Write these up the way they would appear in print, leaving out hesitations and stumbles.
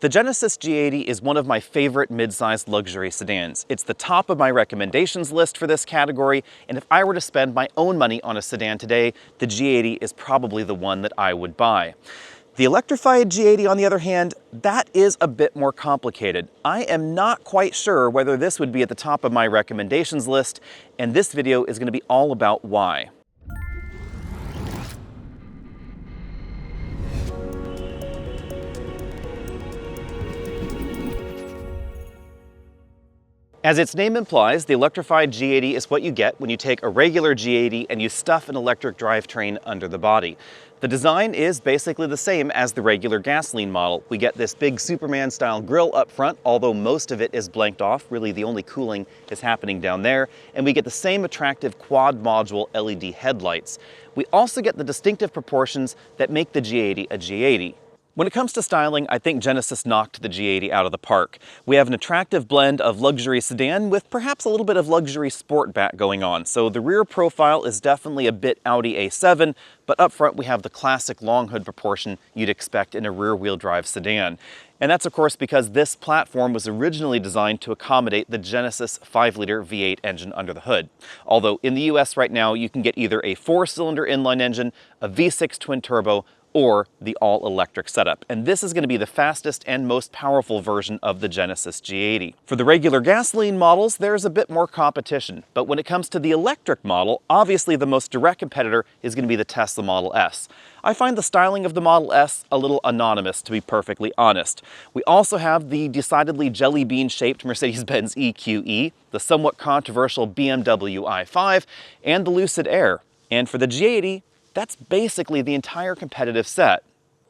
The Genesis G80 is one of my favorite mid-sized luxury sedans. It's the top of my recommendations list for this category, and if I were to spend my own money on a sedan today, the G80 is probably the one that I would buy. The Electrified G80, on the other hand, that is a bit more complicated. I am not quite sure whether this would be at the top of my recommendations list, and this video is going to be all about why. As its name implies, the Electrified G80 is what you get when you take a regular G80 and you stuff an electric drivetrain under the body. The design is basically the same as the regular gasoline model. We get this big Superman-style grille up front, although most of it is blanked off. Really, the only cooling is happening down there. And we get the same attractive quad-module LED headlights. We also get the distinctive proportions that make the G80 a G80. When it comes to styling, I think Genesis knocked the G80 out of the park. We have an attractive blend of luxury sedan with perhaps a little bit of luxury sportback going on. So the rear profile is definitely a bit Audi A7, but up front we have the classic long hood proportion you'd expect in a rear-wheel drive sedan. And that's of course because this platform was originally designed to accommodate the Genesis 5-liter V8 engine under the hood. Although in the US right now you can get either a 4-cylinder inline engine, a V6 twin-turbo, or the all-electric setup. And this is going to be the fastest and most powerful version of the Genesis G80. For the regular gasoline models, there's a bit more competition. But when it comes to the electric model, obviously the most direct competitor is going to be the Tesla Model S. I find the styling of the Model S a little anonymous, to be perfectly honest. We also have the decidedly jelly bean-shaped Mercedes-Benz EQE, the somewhat controversial BMW i5, and the Lucid Air. And for the G80, that's basically the entire competitive set.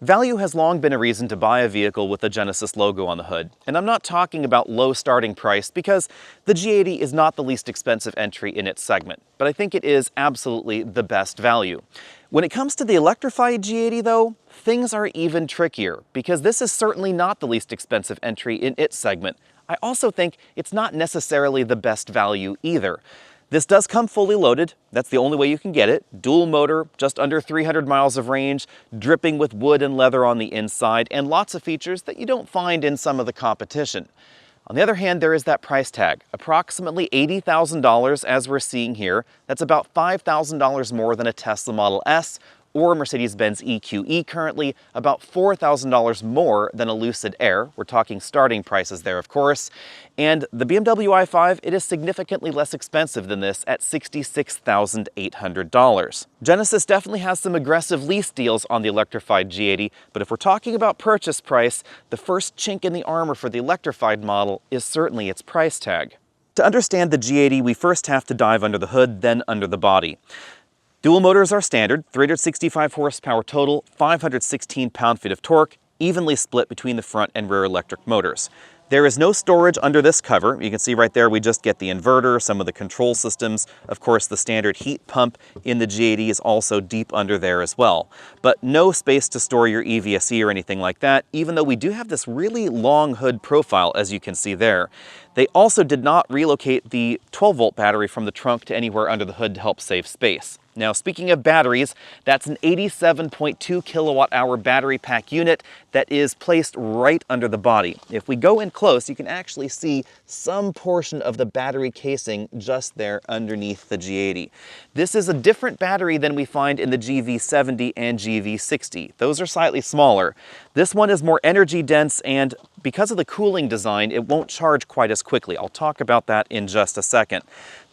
Value has long been a reason to buy a vehicle with the Genesis logo on the hood, and I'm not talking about low starting price because the G80 is not the least expensive entry in its segment, but I think it is absolutely the best value. When it comes to the Electrified G80 though, things are even trickier because this is certainly not the least expensive entry in its segment. I also think it's not necessarily the best value either. This does come fully loaded. That's the only way you can get it. Dual motor, just under 300 miles of range, dripping with wood and leather on the inside, and lots of features that you don't find in some of the competition. On the other hand, there is that price tag, approximately $80,000 as we're seeing here. That's about $5,000 more than a Tesla Model S or a Mercedes-Benz EQE currently, about $4,000 more than a Lucid Air. We're talking starting prices there, of course. And the BMW i5, it is significantly less expensive than this at $66,800. Genesis definitely has some aggressive lease deals on the Electrified G80, but if we're talking about purchase price, the first chink in the armor for the Electrified model is certainly its price tag. To understand the G80, we first have to dive under the hood, then under the body. Dual motors are standard, 365 horsepower total, 516 pound-feet of torque, evenly split between the front and rear electric motors. There is no storage under this cover. You can see right there we just get the inverter, some of the control systems. Of course, the standard heat pump in the G80 is also deep under there as well. But no space to store your EVSE or anything like that, even though we do have this really long hood profile, as you can see there. They also did not relocate the 12-volt battery from the trunk to anywhere under the hood to help save space. Now, speaking of batteries, that's an 87.2 kilowatt-hour battery pack unit that is placed right under the body. If we go in close, you can actually see some portion of the battery casing just there underneath the G80. This is a different battery than we find in the GV70 and GV60. Those are slightly smaller. This one is more energy dense, and because of the cooling design, it won't charge quite as quickly. I'll talk about that in just a second.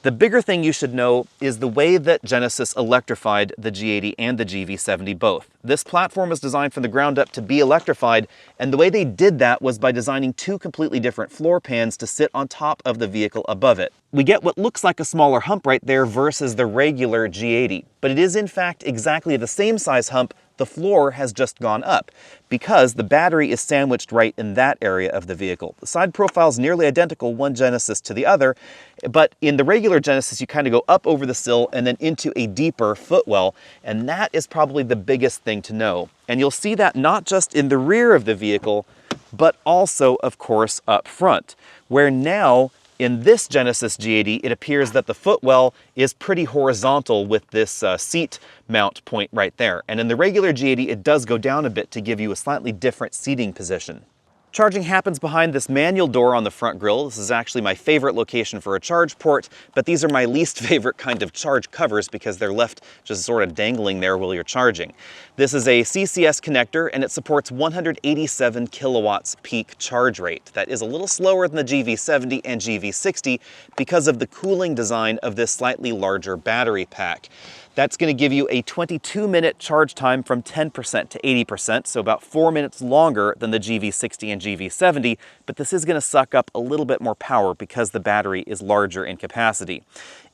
The bigger thing you should know is the way that Genesis electrified the G80 and the GV70 both. This platform was designed from the ground up to be electrified, and the way they did that was by designing two completely different floor pans to sit on top of the vehicle above it. We get what looks like a smaller hump right there versus the regular G80, but it is in fact exactly the same size hump. The floor has just gone up because the battery is sandwiched right in that area of the vehicle. The side profile is nearly identical, one Genesis to the other, but in the regular Genesis, you kind of go up over the sill and then into a deeper footwell, and that is probably the biggest thing to know. And you'll see that not just in the rear of the vehicle, but also, of course, up front, where now in this Genesis G80, it appears that the footwell is pretty horizontal with this seat mount point right there. And in the regular G80, it does go down a bit to give you a slightly different seating position. Charging happens behind this manual door on the front grille. This is actually my favorite location for a charge port, but these are my least favorite kind of charge covers because they're left just sort of dangling there while you're charging. This is a CCS connector and it supports 187 kilowatts peak charge rate. That is a little slower than the GV70 and GV60 because of the cooling design of this slightly larger battery pack. That's going to give you a 22-minute charge time from 10% to 80%, so about 4 minutes longer than the GV60 and GV70, but this is going to suck up a little bit more power because the battery is larger in capacity.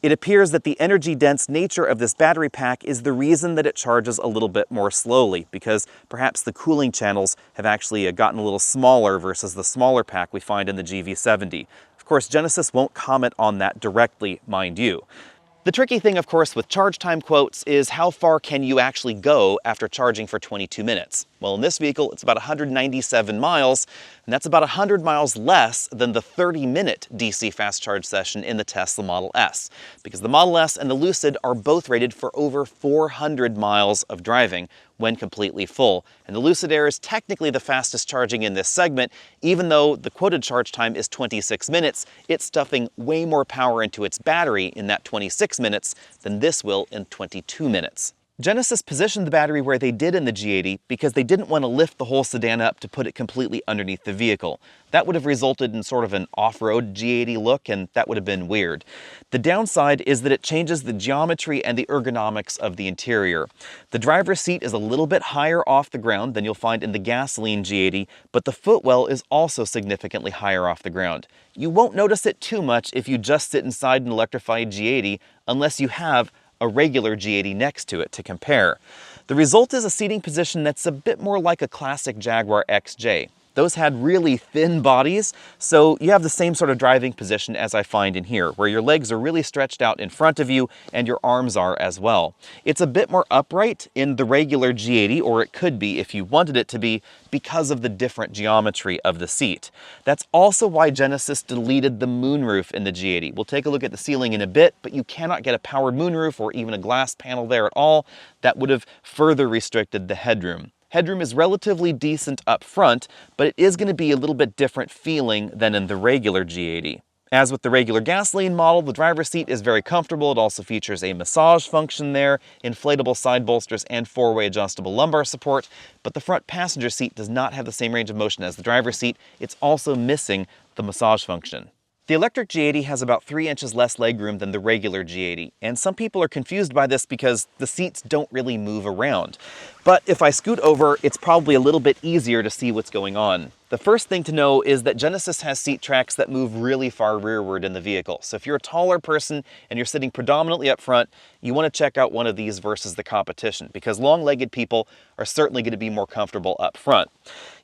It appears that the energy-dense nature of this battery pack is the reason that it charges a little bit more slowly, because perhaps the cooling channels have actually gotten a little smaller versus the smaller pack we find in the GV70. Of course, Genesis won't comment on that directly, mind you. The tricky thing, of course, with charge time quotes is how far can you actually go after charging for 22 minutes? Well, in this vehicle, it's about 197 miles, and that's about 100 miles less than the 30-minute DC fast charge session in the Tesla Model S, because the Model S and the Lucid are both rated for over 400 miles of driving when completely full. And the Lucid Air is technically the fastest charging in this segment. Even though the quoted charge time is 26 minutes, it's stuffing way more power into its battery in that 26 minutes than this will in 22 minutes. Genesis positioned the battery where they did in the G80 because they didn't want to lift the whole sedan up to put it completely underneath the vehicle. That would have resulted in sort of an off-road G80 look, and that would have been weird. The downside is that it changes the geometry and the ergonomics of the interior. The driver's seat is a little bit higher off the ground than you'll find in the gasoline G80, but the footwell is also significantly higher off the ground. You won't notice it too much if you just sit inside an electrified G80 unless you have a regular G80 next to it to compare. The result is a seating position that's a bit more like a classic Jaguar XJ. Those had really thin bodies, so you have the same sort of driving position as I find in here, where your legs are really stretched out in front of you and your arms are as well. It's a bit more upright in the regular G80, or it could be if you wanted it to be, because of the different geometry of the seat. That's also why Genesis deleted the moonroof in the G80. We'll take a look at the ceiling in a bit, but you cannot get a powered moonroof or even a glass panel there at all. That would have further restricted the headroom. Headroom is relatively decent up front, but it is going to be a little bit different feeling than in the regular G80. As with the regular gasoline model, the driver's seat is very comfortable. It also features a massage function there, inflatable side bolsters, and four-way adjustable lumbar support, but the front passenger seat does not have the same range of motion as the driver's seat. It's also missing the massage function. The electric G80 has about 3 inches less legroom than the regular G80, and some people are confused by this because the seats don't really move around. But if I scoot over, it's probably a little bit easier to see what's going on. The first thing to know is that Genesis has seat tracks that move really far rearward in the vehicle. So if you're a taller person and you're sitting predominantly up front, you want to check out one of these versus the competition, because long-legged people are certainly going to be more comfortable up front.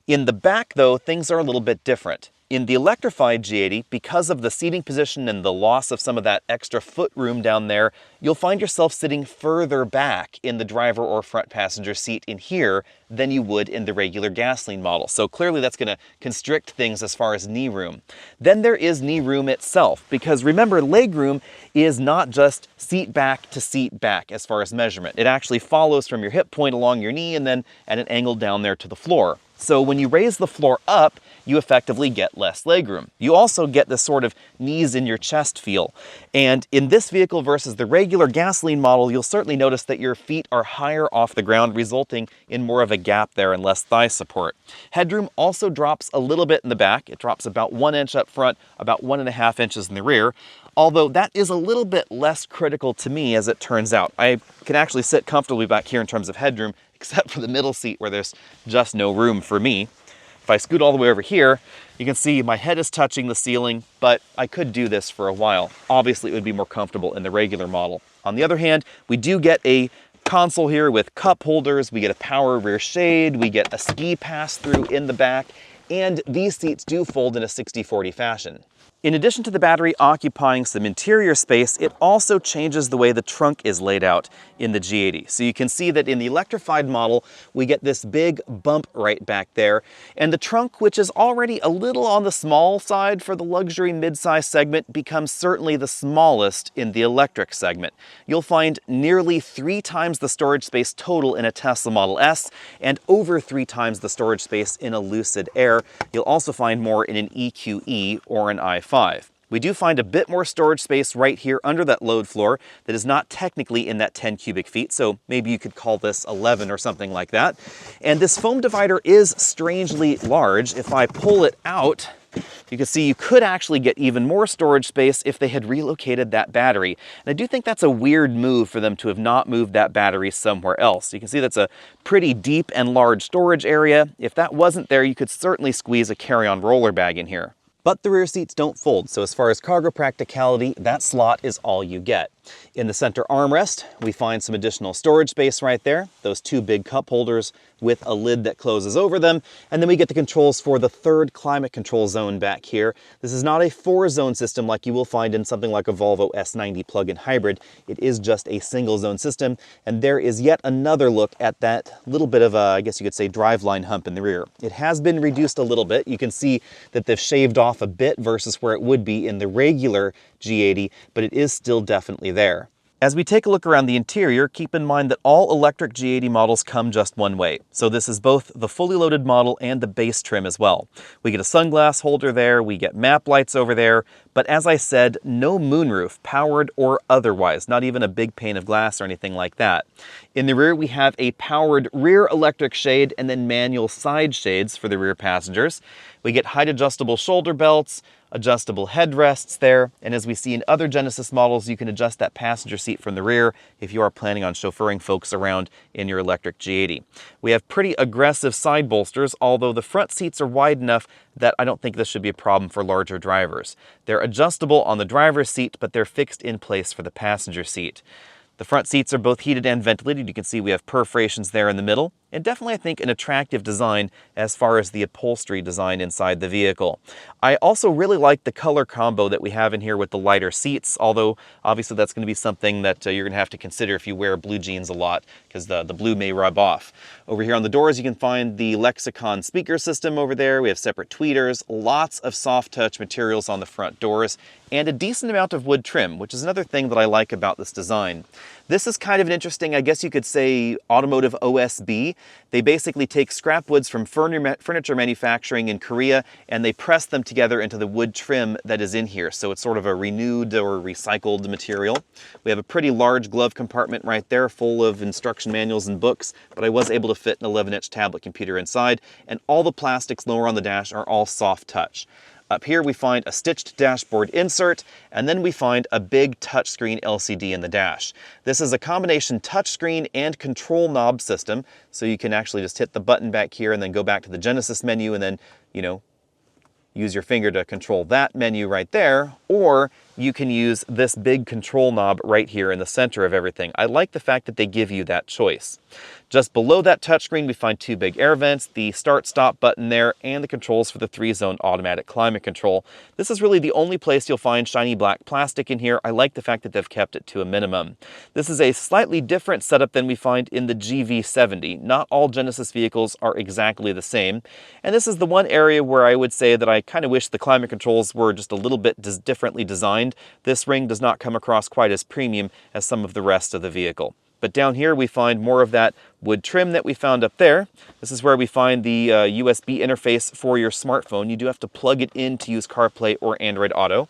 In the back, though, things are a little bit different. In the electrified G80, because of the seating position and the loss of some of that extra foot room down there, you'll find yourself sitting further back in the driver or front passenger seat in here than you would in the regular gasoline model. So clearly that's going to constrict things as far as knee room. Then there is knee room itself, because remember, legroom is not just seat back to seat back as far as measurement. It actually follows from your hip point along your knee and then at an angle down there to the floor. So when you raise the floor up, you effectively get less legroom. You also get this sort of knees in your chest feel. And in this vehicle versus the regular gasoline model, you'll certainly notice that your feet are higher off the ground, resulting in more of a gap there and less thigh support. Headroom also drops a little bit in the back. It drops about 1 inch up front, about 1.5 inches in the rear. Although that is a little bit less critical to me, as it turns out. I can actually sit comfortably back here in terms of headroom, except for the middle seat where there's just no room for me. If I scoot all the way over here, you can see my head is touching the ceiling, but I could do this for a while. Obviously, it would be more comfortable in the regular model. On the other hand, we do get a console here with cup holders, we get a power rear shade, we get a ski pass-through in the back, and these seats do fold in a 60/40 fashion. In addition to the battery occupying some interior space, it also changes the way the trunk is laid out in the G80. So you can see that in the electrified model, we get this big bump right back there. And the trunk, which is already a little on the small side for the luxury midsize segment, becomes certainly the smallest in the electric segment. You'll find nearly 3 times the storage space total in a Tesla Model S and over 3 times the storage space in a Lucid Air. You'll also find more in an EQE or an i5. We do find a bit more storage space right here under that load floor that is not technically in that 10 cubic feet, so maybe you could call this 11 or something like that. And this foam divider is strangely large. If I pull it out, you can see you could actually get even more storage space if they had relocated that battery. And I do think that's a weird move for them to have not moved that battery somewhere else. You can see that's a pretty deep and large storage area. If that wasn't there, you could certainly squeeze a carry-on roller bag in here. But the rear seats don't fold, so as far as cargo practicality, that slot is all you get. In the center armrest, we find some additional storage space right there, those 2 big cup holders with a lid that closes over them, and then we get the controls for the 3rd climate control zone back here. This is not a 4-zone system like you will find in something like a Volvo S90 plug-in hybrid. It is just a single-zone system, and there is yet another look at that little bit of a, I guess you could say, driveline hump in the rear. It has been reduced a little bit. You can see that they've shaved off a bit versus where it would be in the regular G80, but it is still definitely there. As we take a look around the interior, keep in mind that all electric G80 models come just one way. So this is both the fully loaded model and the base trim as well. We get a sunglass holder there, we get map lights over there, but as I said, no moonroof, powered or otherwise, not even a big pane of glass or anything like that. In the rear, we have a powered rear electric shade and then manual side shades for the rear passengers. We get height adjustable shoulder belts, adjustable headrests there, and as we see in other Genesis models, you can adjust that passenger seat from the rear if you are planning on chauffeuring folks around in your electric G80. We have pretty aggressive side bolsters, although the front seats are wide enough that I don't think this should be a problem for larger drivers. They're adjustable on the driver's seat, but they're fixed in place for the passenger seat. The front seats are both heated and ventilated. You can see we have perforations there in the middle, and definitely, I think, an attractive design as far as the upholstery design inside the vehicle. I also really like the color combo that we have in here with the lighter seats, although obviously that's going to be something that you're going to have to consider if you wear blue jeans a lot, because the blue may rub off. Over here on the doors, you can find the Lexicon speaker system over there. We have separate tweeters, lots of soft touch materials on the front doors, and a decent amount of wood trim, which is another thing that I like about this design. This is kind of an interesting, I guess you could say, automotive OSB. They basically take scrap woods from furniture manufacturing in Korea and they press them together into the wood trim that is in here. So it's sort of a renewed or recycled material. We have a pretty large glove compartment right there full of instruction manuals and books, but I was able to fit an 11-inch tablet computer inside, and all the plastics lower on the dash are all soft touch. Up here we find a stitched dashboard insert, and then we find a big touchscreen LCD in the dash. This is a combination touchscreen and control knob system, so you can actually just hit the button back here and then go back to the Genesis menu and then, use your finger to control that menu right there, or you can use this big control knob right here in the center of everything. I like the fact that they give you that choice. Just below that touchscreen, we find 2 big air vents, the start-stop button there, and the controls for the 3-zone automatic climate control. This is really the only place you'll find shiny black plastic in here. I like the fact that they've kept it to a minimum. This is a slightly different setup than we find in the GV70. Not all Genesis vehicles are exactly the same, and this is the one area where I would say that I kind of wish the climate controls were just a little bit differently designed. This ring does not come across quite as premium as some of the rest of the vehicle. But down here we find more of that wood trim that we found up there. This is where we find the USB interface for your smartphone. You do have to plug it in to use CarPlay or Android Auto.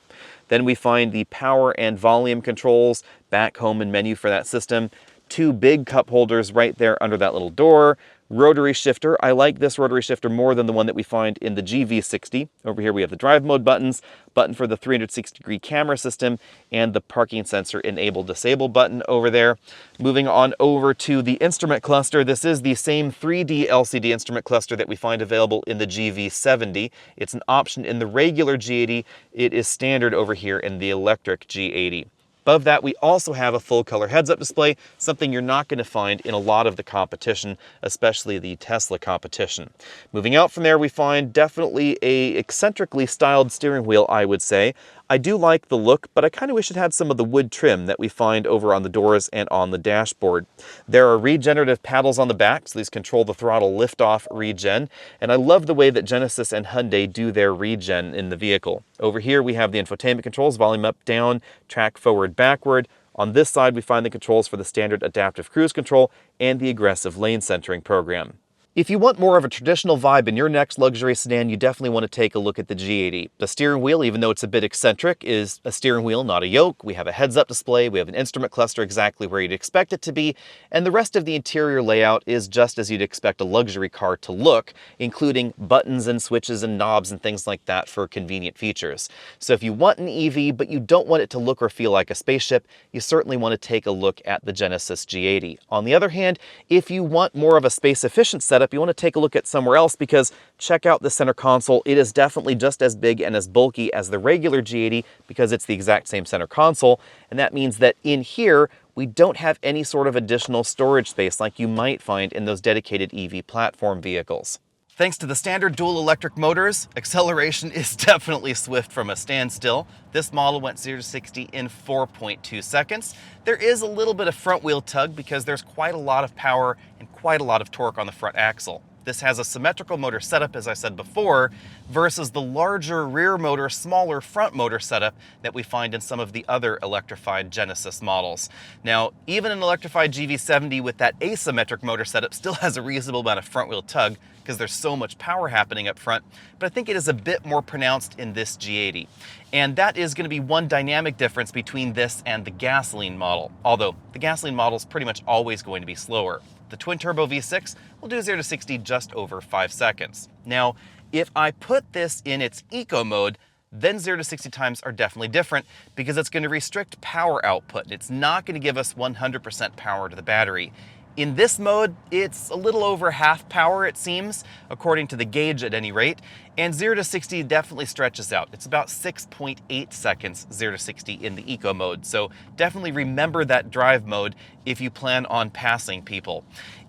Then we find the power and volume controls, back, home, and menu for that system. 2 big cup holders right there under that little door. Rotary shifter. I like this rotary shifter more than the one that we find in the GV60. Over here we have the drive mode buttons, button for the 360-degree camera system, and the parking sensor enable disable button over there. Moving on over to the instrument cluster. This is the same 3D LCD instrument cluster that we find available in the GV70. It's an option in the regular G80. It is standard over here in the electric G80. Above that, we also have a full color heads-up display, something you're not going to find in a lot of the competition, especially the Tesla competition. Moving out from there, we find definitely a eccentrically styled steering wheel, I would say. I do like the look, but I kind of wish it had some of the wood trim that we find over on the doors and on the dashboard. There are regenerative paddles on the back, so these control the throttle lift-off regen, and I love the way that Genesis and Hyundai do their regen in the vehicle. Over here we have the infotainment controls, volume up, down, track forward, backward. On this side we find the controls for the standard adaptive cruise control and the aggressive lane centering program. If you want more of a traditional vibe in your next luxury sedan, you definitely want to take a look at the G80. The steering wheel, even though it's a bit eccentric, is a steering wheel, not a yoke. We have a heads-up display, we have an instrument cluster exactly where you'd expect it to be, and the rest of the interior layout is just as you'd expect a luxury car to look, including buttons and switches and knobs and things like that for convenient features. So if you want an EV, but you don't want it to look or feel like a spaceship, you certainly want to take a look at the Genesis G80. On the other hand, if you want more of a space-efficient setup, you want to take a look at somewhere else, because check out the center console. It is definitely just as big and as bulky as the regular G80 because it's the exact same center console, and that means that in here we don't have any sort of additional storage space like you might find in those dedicated EV platform vehicles. Thanks to the standard dual electric motors, acceleration is definitely swift from a standstill. This model went 0 to 60 in 4.2 seconds. There is a little bit of front wheel tug because there's quite a lot of power and quite a lot of torque on the front axle. This has a symmetrical motor setup, as I said before, versus the larger rear motor, smaller front motor setup that we find in some of the other electrified Genesis models. Now, even an electrified GV70 with that asymmetric motor setup still has a reasonable amount of front wheel tug because there's so much power happening up front, but I think it is a bit more pronounced in this G80. And that is going to be one dynamic difference between this and the gasoline model, although the gasoline model is pretty much always going to be slower. The twin-turbo V6 will do 0 to 60 just over 5 seconds. Now, if I put this in its eco mode, then 0 to 60 times are definitely different because it's going to restrict power output. It's not going to give us 100% power to the battery. In this mode, it's a little over half power, it seems, according to the gauge at any rate, and 0 to 60 definitely stretches out. It's about 6.8 seconds 0 to 60 in the eco mode, so definitely remember that drive mode if you plan on passing people.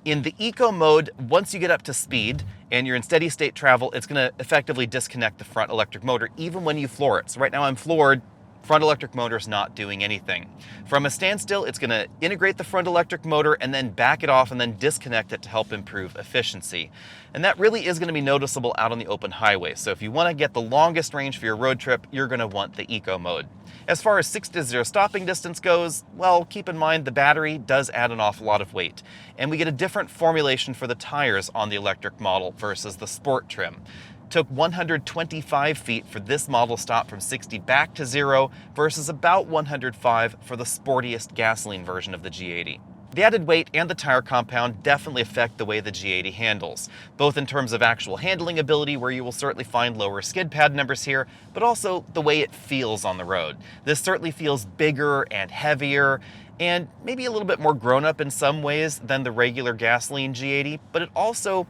In the eco mode, once you get up to speed and you're in steady state travel, it's going to effectively disconnect the front electric motor even when you floor it. So right now I'm floored. Front electric motor is not doing anything. From a standstill, it's going to integrate the front electric motor and then back it off and then disconnect it to help improve efficiency. And that really is going to be noticeable out on the open highway. So if you want to get the longest range for your road trip, you're going to want the eco mode. As far as 6 to 0 stopping distance goes, well, keep in mind the battery does add an awful lot of weight. And we get a different formulation for the tires on the electric model versus the sport trim. Took 125 feet for this model stop from 60 back to 0 versus about 105 for the sportiest gasoline version of the G80. The added weight and the tire compound definitely affect the way the G80 handles, both in terms of actual handling ability, where you will certainly find lower skid pad numbers here, but also the way it feels on the road. This certainly feels bigger and heavier, and maybe a little bit more grown up in some ways than the regular gasoline G80, but it also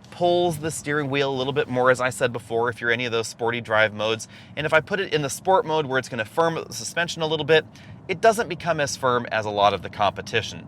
pulls the steering wheel a little bit more, as I said before, if you're any of those sporty drive modes. And if I put it in the sport mode where it's going to firm the suspension a little bit, it doesn't become as firm as a lot of the competition.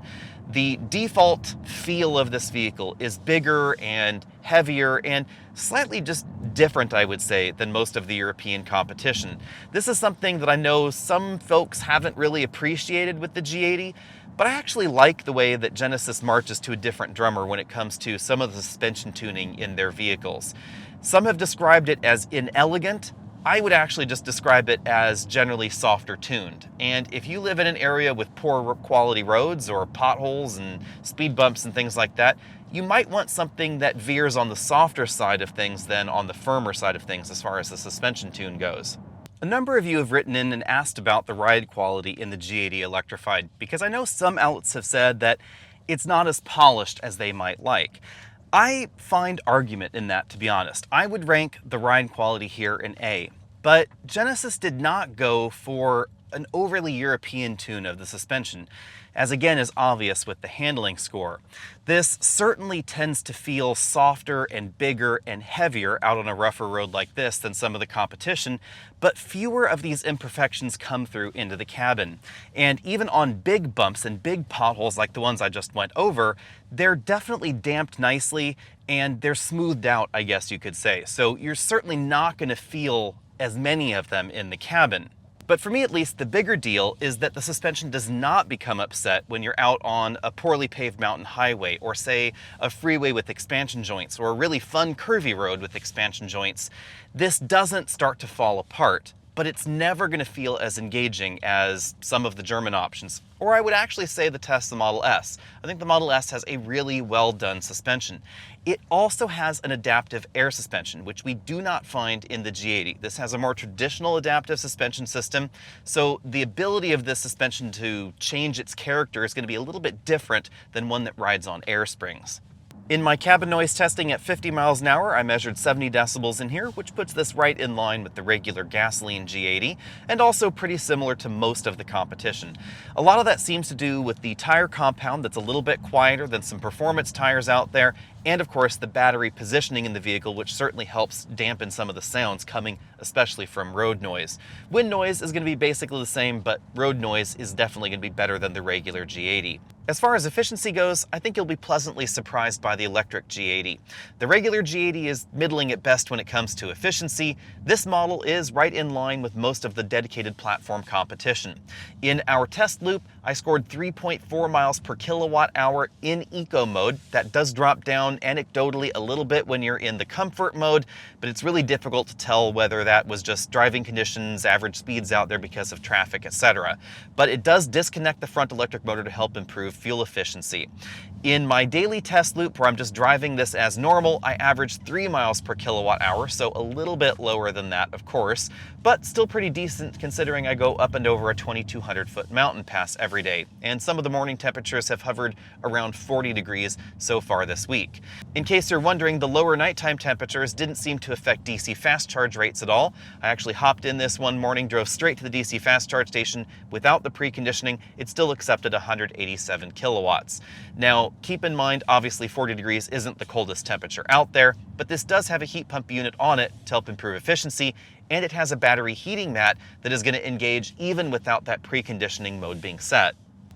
The default feel of this vehicle is bigger and heavier and slightly just different, I would say, than most of the European competition. This is something that I know some folks haven't really appreciated with the G80, but I actually like the way that Genesis marches to a different drummer when it comes to some of the suspension tuning in their vehicles. Some have described it as inelegant. I would actually just describe it as generally softer tuned. And if you live in an area with poor quality roads or potholes and speed bumps and things like that, you might want something that veers on the softer side of things than on the firmer side of things as far as the suspension tune goes. A number of you have written in and asked about the ride quality in the G80 Electrified, because I know some outlets have said that it's not as polished as they might like. I find argument in that, to be honest. I would rank the ride quality here an A, but Genesis did not go for an overly European tune of the suspension, as again is obvious with the handling score. This certainly tends to feel softer and bigger and heavier out on a rougher road like this than some of the competition, but fewer of these imperfections come through into the cabin. And even on big bumps and big potholes like the ones I just went over, they're definitely damped nicely and they're smoothed out, I guess you could say. So you're certainly not going to feel as many of them in the cabin. But for me at least, the bigger deal is that the suspension does not become upset when you're out on a poorly paved mountain highway, or say a freeway with expansion joints, or a really fun curvy road with expansion joints. This doesn't start to fall apart, but it's never going to feel as engaging as some of the German options. Or I would actually say the Tesla Model S. I think the Model S has a really well done suspension. It also has an adaptive air suspension, which we do not find in the G80. This has a more traditional adaptive suspension system, so the ability of this suspension to change its character is going to be a little bit different than one that rides on air springs. In my cabin noise testing at 50 miles an hour, I measured 70 decibels in here, which puts this right in line with the regular gasoline G80, and also pretty similar to most of the competition. A lot of that seems to do with the tire compound that's a little bit quieter than some performance tires out there, and of course the battery positioning in the vehicle, which certainly helps dampen some of the sounds coming especially from road noise. Wind noise is going to be basically the same, but road noise is definitely going to be better than the regular G80. As far as efficiency goes, I think you'll be pleasantly surprised by the electric G80. The regular G80 is middling at best when it comes to efficiency. This model is right in line with most of the dedicated platform competition. In our test loop, I scored 3.4 miles per kilowatt hour in eco mode. That does drop down anecdotally a little bit when you're in the comfort mode, but it's really difficult to tell whether that was just driving conditions, average speeds out there because of traffic, etc. But it does disconnect the front electric motor to help improve fuel efficiency. In my daily test loop, where I'm just driving this as normal, I averaged 3 miles per kilowatt hour, so a little bit lower than that, of course, but still pretty decent considering I go up and over a 2,200-foot mountain pass every day, and some of the morning temperatures have hovered around 40 degrees so far this week. In case you're wondering, the lower nighttime temperatures didn't seem to affect DC fast charge rates at all. I actually hopped in this one morning, drove straight to the DC fast charge station without the preconditioning. It still accepted 187 kilowatts. Now, keep in mind, obviously 40 degrees isn't the coldest temperature out there, but this does have a heat pump unit on it to help improve efficiency, and it has a battery heating mat that is going to engage even without that preconditioning mode being set.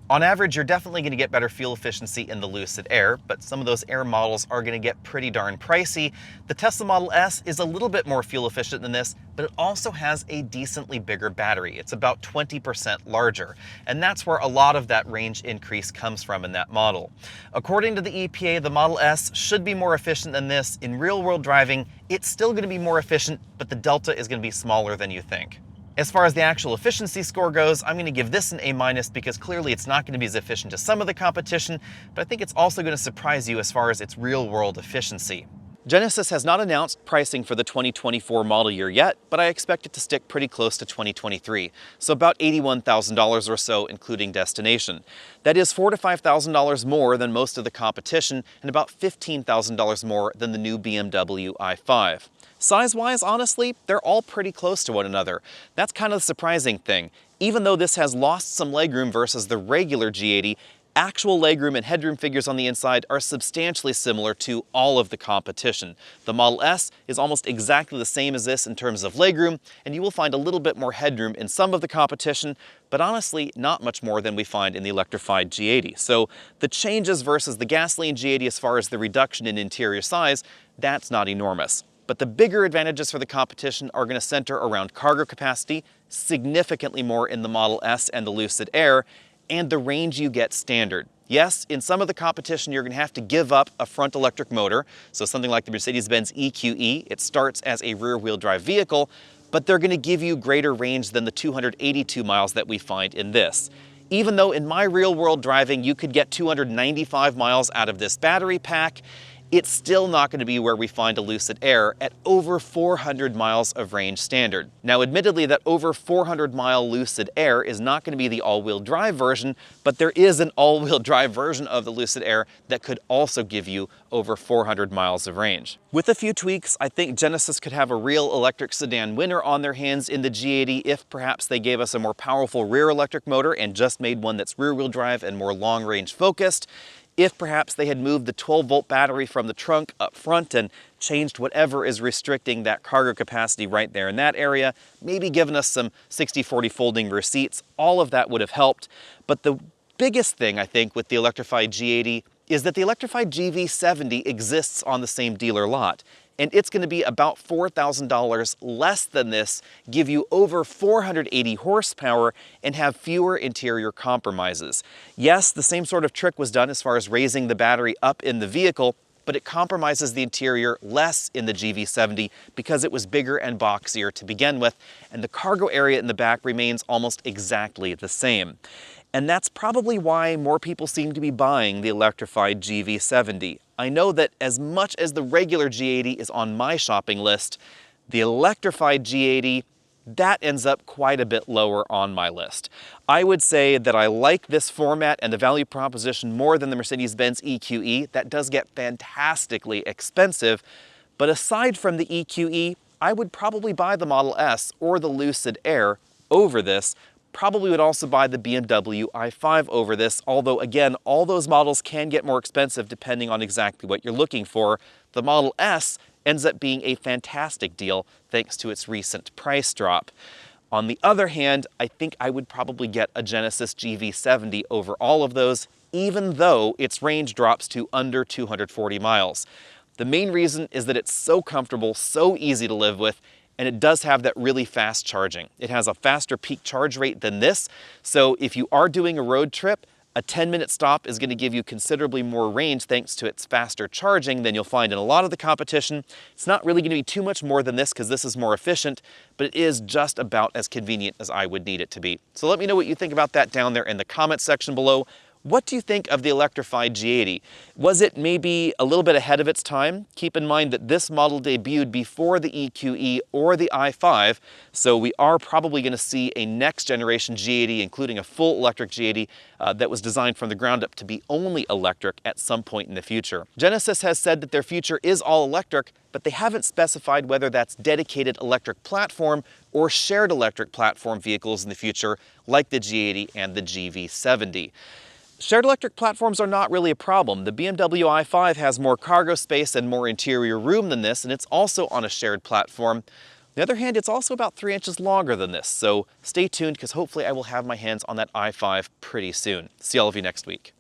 On average, you're definitely going to get better fuel efficiency in the Lucid Air, but some of those Air models are going to get pretty darn pricey. The Tesla Model S is a little bit more fuel efficient than this, but it also has a decently bigger battery. It's about 20% larger, and that's where a lot of that range increase comes from in that model. According to the EPA, the Model S should be more efficient than this. In real-world driving, it's still going to be more efficient, but the delta is going to be smaller than you think. As far as the actual efficiency score goes, I'm going to give this an A- because clearly it's not going to be as efficient as some of the competition, but I think it's also going to surprise you as far as its real-world efficiency. Genesis has not announced pricing for the 2024 model year yet, but I expect it to stick pretty close to 2023, so about $81,000 or so, including destination. That is $4,000 to $5,000 more than most of the competition, and about $15,000 more than the new BMW i5. Size-wise, honestly, they're all pretty close to one another. That's kind of the surprising thing. Even though this has lost some legroom versus the regular G80, actual legroom and headroom figures on the inside are substantially similar to all of the competition. The Model S is almost exactly the same as this in terms of legroom, and you will find a little bit more headroom in some of the competition, but honestly, not much more than we find in the electrified G80. So the changes versus the gasoline G80 as far as the reduction in interior size, that's not enormous. But the bigger advantages for the competition are going to center around cargo capacity, significantly more in the Model S and the Lucid Air, and the range you get standard. Yes, in some of the competition, you're going to have to give up a front electric motor. So something like the Mercedes-Benz EQE, it starts as a rear-wheel drive vehicle, but they're going to give you greater range than the 282 miles that we find in this. Even though in my real-world driving, you could get 295 miles out of this battery pack, it's still not going to be where we find a Lucid Air at over 400 miles of range standard. Now, admittedly, that over 400-mile Lucid Air is not going to be the all-wheel drive version, but there is an all-wheel drive version of the Lucid Air that could also give you over 400 miles of range. With a few tweaks, I think Genesis could have a real electric sedan winner on their hands in the G80 if perhaps they gave us a more powerful rear electric motor and just made one that's rear-wheel drive and more long-range focused. If perhaps they had moved the 12-volt battery from the trunk up front and changed whatever is restricting that cargo capacity right there in that area, maybe given us some 60/40 folding rear seats, all of that would have helped. But the biggest thing, I think, with the electrified G80 is that the electrified GV70 exists on the same dealer lot. And it's going to be about $4,000 less than this, give you over 480 horsepower, and have fewer interior compromises. Yes, the same sort of trick was done as far as raising the battery up in the vehicle, but it compromises the interior less in the GV70 because it was bigger and boxier to begin with, and the cargo area in the back remains almost exactly the same. And that's probably why more people seem to be buying the electrified GV70. I know that as much as the regular G80 is on my shopping list, the electrified G80, that ends up quite a bit lower on my list. I would say that I like this format and the value proposition more than the Mercedes-Benz EQE. That does get fantastically expensive, but aside from the EQE, I would probably buy the Model S or the Lucid Air over this. Probably would also buy the BMW i5 over this, although again, all those models can get more expensive depending on exactly what you're looking for. The Model S ends up being a fantastic deal thanks to its recent price drop. On the other hand, I think I would probably get a Genesis GV70 over all of those, even though its range drops to under 240 miles. The main reason is that it's so comfortable, so easy to live with, and it does have that really fast charging. It has a faster peak charge rate than this, so if you are doing a road trip, a 10-minute stop is going to give you considerably more range thanks to its faster charging than you'll find in a lot of the competition. It's not really going to be too much more than this because this is more efficient, but it is just about as convenient as I would need it to be. So let me know what you think about that down there in the comments section below. What do you think of the electrified G80? Was it maybe a little bit ahead of its time? Keep in mind that this model debuted before the EQE or the i5, so we are probably going to see a next generation G80, including a full electric G80 that was designed from the ground up to be only electric at some point in the future. Genesis has said that their future is all electric, but they haven't specified whether that's dedicated electric platform or shared electric platform vehicles in the future, like the G80 and the GV70. Shared electric platforms are not really a problem. The BMW i5 has more cargo space and more interior room than this, and it's also on a shared platform. On the other hand, it's also about 3 inches longer than this, so stay tuned because hopefully I will have my hands on that i5 pretty soon. See all of you next week.